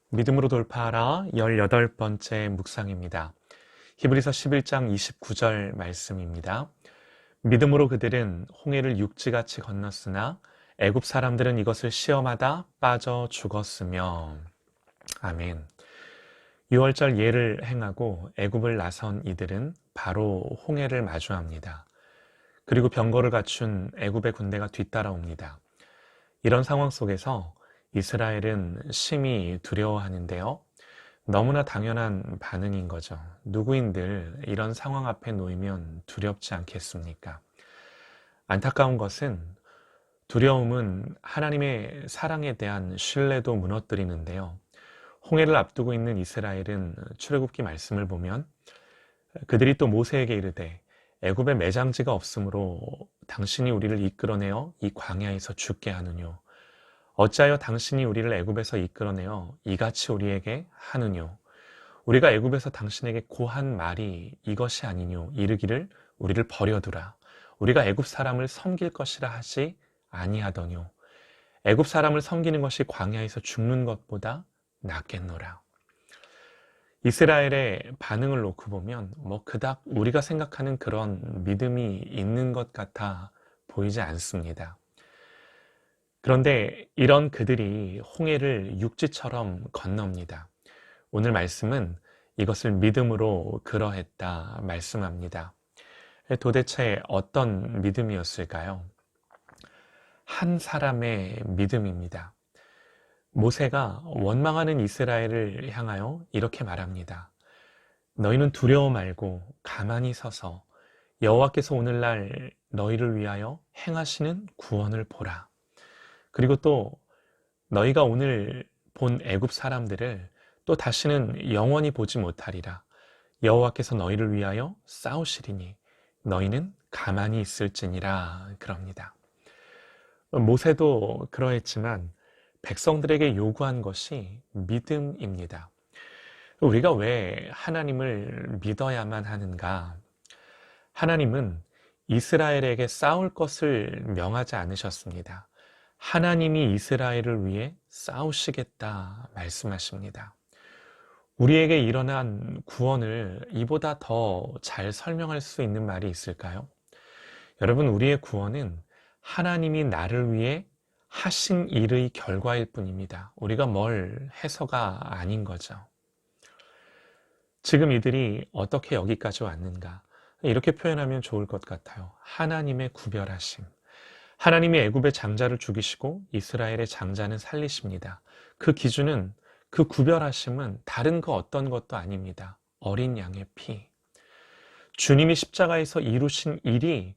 믿음으로 돌파하라 18번째 묵상입니다. 히브리서 11장 29절 말씀입니다. 믿음으로 그들은 홍해를 육지같이 건넜으나 애굽 사람들은 이것을 시험하다 빠져 죽었으며. 아멘. 유월절 예를 행하고 애굽을 나선 이들은 바로 홍해를 마주합니다. 그리고 병거를 갖춘 애굽의 군대가 뒤따라옵니다. 이런 상황 속에서 이스라엘은 심히 두려워하는데요. 너무나 당연한 반응인 거죠. 누구인들 이런 상황 앞에 놓이면 두렵지 않겠습니까? 안타까운 것은 두려움은 하나님의 사랑에 대한 신뢰도 무너뜨리는데요. 홍해를 앞두고 있는 이스라엘은 출애굽기 말씀을 보면 그들이 또 모세에게 이르되 애굽에 매장지가 없으므로 당신이 우리를 이끌어내어 이 광야에서 죽게 하느뇨. 어찌하여 당신이 우리를 애굽에서 이끌어내어 이같이 우리에게 하느뇨. 우리가 애굽에서 당신에게 고한 말이 이것이 아니뇨. 이르기를 우리를 버려두라. 우리가 애굽 사람을 섬길 것이라 하지 아니하더뇨. 애굽 사람을 섬기는 것이 광야에서 죽는 것보다 낫겠노라. 이스라엘의 반응을 놓고 보면 그닥 우리가 생각하는 그런 믿음이 있는 것 같아 보이지 않습니다. 그런데 이런 그들이 홍해를 육지처럼 건넙니다. 오늘 말씀은 이것을 믿음으로 그러했다 말씀합니다. 도대체 어떤 믿음이었을까요? 한 사람의 믿음입니다. 모세가 원망하는 이스라엘을 향하여 이렇게 말합니다. 너희는 두려워 말고 가만히 서서 여호와께서 오늘날 너희를 위하여 행하시는 구원을 보라. 그리고 또 너희가 오늘 본 애굽 사람들을 또 다시는 영원히 보지 못하리라. 여호와께서 너희를 위하여 싸우시리니 너희는 가만히 있을지니라 그럽니다. 모세도 그러했지만 백성들에게 요구한 것이 믿음입니다. 우리가 왜 하나님을 믿어야만 하는가? 하나님은 이스라엘에게 싸울 것을 명하지 않으셨습니다. 하나님이 이스라엘을 위해 싸우시겠다 말씀하십니다. 우리에게 일어난 구원을 이보다 더 잘 설명할 수 있는 말이 있을까요? 여러분, 우리의 구원은 하나님이 나를 위해 하신 일의 결과일 뿐입니다. 우리가 뭘 해서가 아닌 거죠. 지금 이들이 어떻게 여기까지 왔는가? 이렇게 표현하면 좋을 것 같아요. 하나님의 구별하심. 하나님이 애굽의 장자를 죽이시고 이스라엘의 장자는 살리십니다. 그 기준은, 그 구별하심은 다른 그 어떤 것도 아닙니다. 어린 양의 피. 주님이 십자가에서 이루신 일이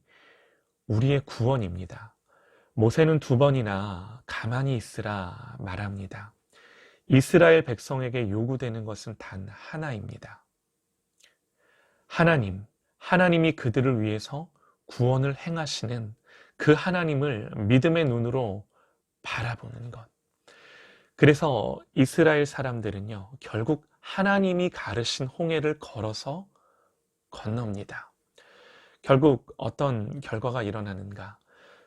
우리의 구원입니다. 모세는 2번이나 가만히 있으라 말합니다. 이스라엘 백성에게 요구되는 것은 단 하나입니다. 하나님이 그들을 위해서 구원을 행하시는 그 하나님을 믿음의 눈으로 바라보는 것. 그래서 이스라엘 사람들은요, 결국 하나님이 가르신 홍해를 걸어서 건넙니다. 결국 어떤 결과가 일어나는가?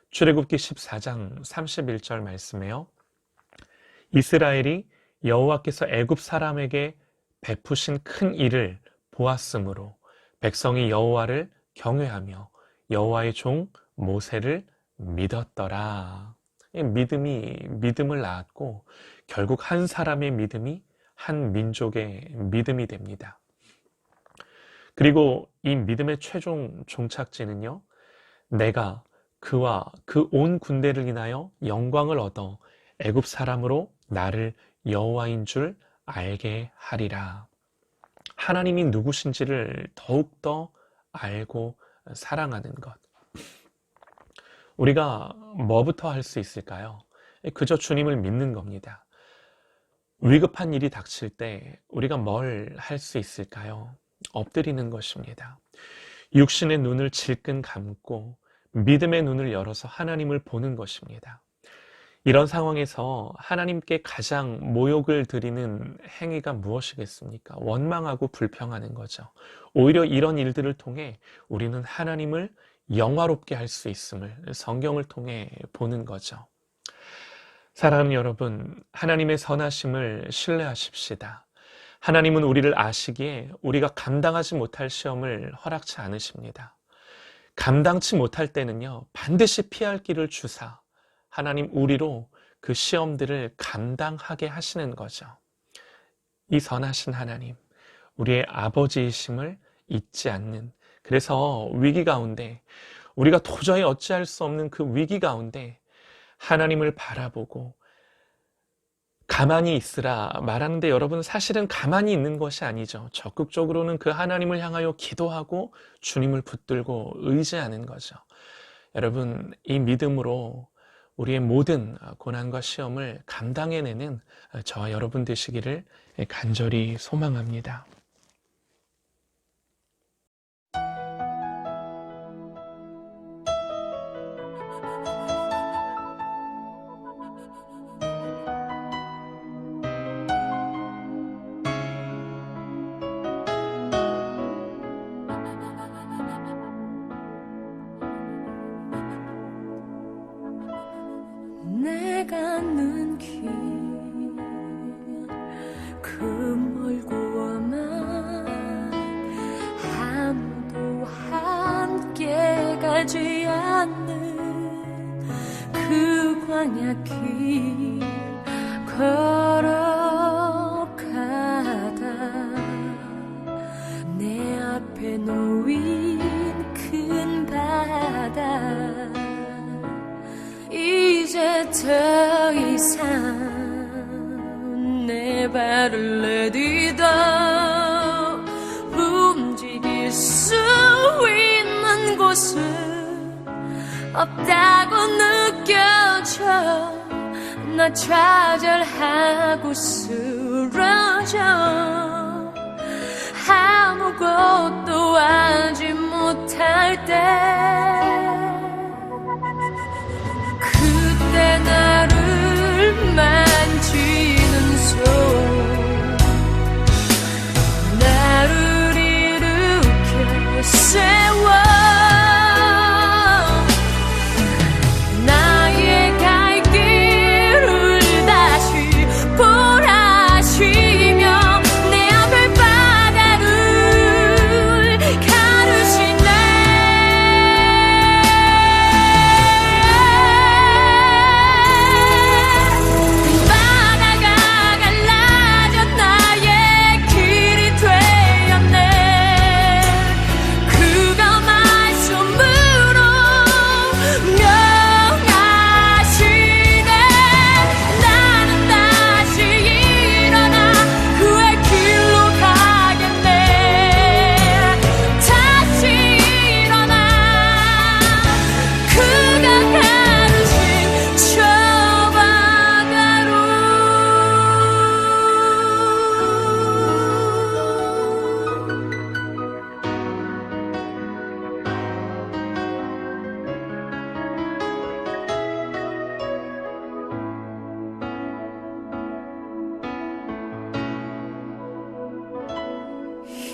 출애굽기 14장 31절 말씀에요. 이스라엘이 여호와께서 애굽 사람에게 베푸신 큰 일을 보았으므로 백성이 여호와를 경외하며 여호와의 종 모세를 믿었더라. 믿음을 낳았고 결국 한 사람의 믿음이 한 민족의 믿음이 됩니다. 그리고 이 믿음의 최종 종착지는요, 내가 그와 그 온 군대를 인하여 영광을 얻어 애굽 사람으로 나를 여호와인 줄 알게 하리라. 하나님이 누구신지를 더욱더 알고 사랑하는 것. 우리가 뭐부터 할 수 있을까요? 그저 주님을 믿는 겁니다. 위급한 일이 닥칠 때 우리가 뭘 할 수 있을까요? 엎드리는 것입니다. 육신의 눈을 질끈 감고 믿음의 눈을 열어서 하나님을 보는 것입니다. 이런 상황에서 하나님께 가장 모욕을 드리는 행위가 무엇이겠습니까? 원망하고 불평하는 거죠. 오히려 이런 일들을 통해 우리는 하나님을 영화롭게 할 수 있음을 성경을 통해 보는 거죠. 사랑하는 여러분, 하나님의 선하심을 신뢰하십시다. 하나님은 우리를 아시기에 우리가 감당하지 못할 시험을 허락치 않으십니다. 감당치 못할 때는요, 반드시 피할 길을 주사 하나님 우리로 그 시험들을 감당하게 하시는 거죠. 이 선하신 하나님, 우리의 아버지이심을 잊지 않는, 그래서 위기 가운데, 우리가 도저히 어찌할 수 없는 그 위기 가운데 하나님을 바라보고 가만히 있으라 말하는데, 여러분 사실은 가만히 있는 것이 아니죠. 적극적으로는 그 하나님을 향하여 기도하고 주님을 붙들고 의지하는 거죠. 여러분, 이 믿음으로 우리의 모든 고난과 시험을 감당해내는 저와 여러분 되시기를 간절히 소망합니다. 내가 걷는 길 그 멀고 험한 아무도 함께 가지 않는 그 광야 길 걸어가다 내 앞에 놓인 큰 바다, 이제 더 이상 내 발을 내디뎌 움직일 수 있는 곳은 없다고 느껴져. 나 좌절하고 쓰러져 아무것도 하지 못할 때, 그때 나를 만지는 손, 나를 일으켜 세워 나의 갈 길을 다시 보라시며 내 앞을 바다를 가르시네.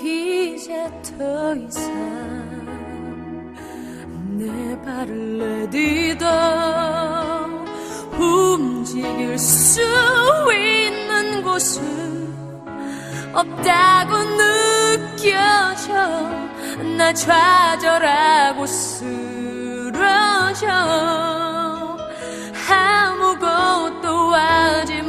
이제 더 이상 내 발을 내디뎌 움직일 수 있는 곳은 없다고 느껴져. 나 좌절하고 쓰러져 아무것도 하지